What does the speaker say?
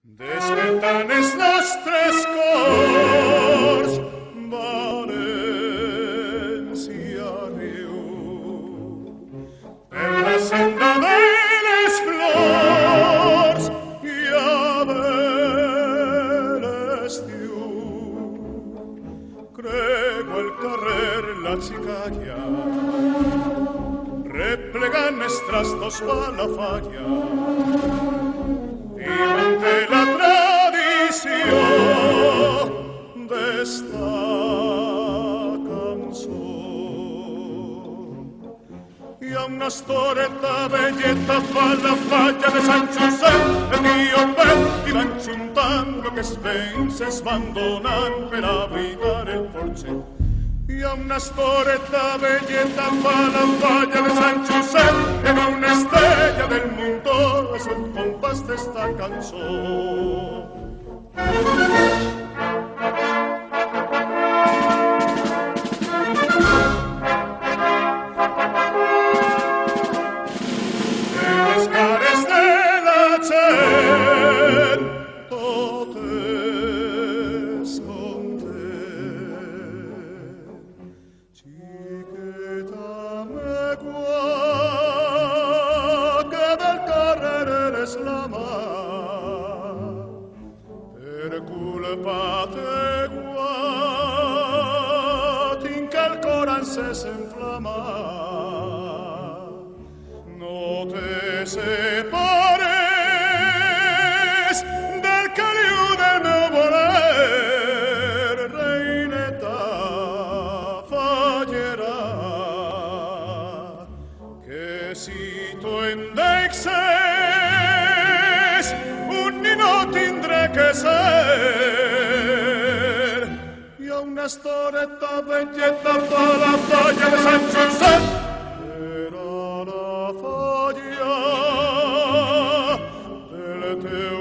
Desventanes nostres cors, València riu, per la senda de les flors i a l'estiu. Crego el carrer la xicalla, replegant els trastos a la falla, i manté la tradició d'esta cançó. Hi ha una estoreta velleta fa la falla de Sant Josep, el tio Pep, i van juntant lo que els veïns es van donant per abrigar el porxet. Hi ha una estoreta velleta fa la falla de Sant Josep, era una estrella del mundo, és el compàs d'esta cançó. De les cares de la gent tot és content. Xiqueta megua que del carrer eres la mà, per culpa teua tinc el cor encès en flama. No te separes del caliu del meu voler, reineta fallera, que si tu em deixes un ninot tindré que ser. Hi ha una estoreta velleta fa la falla de Sant Josep, era la falla del teu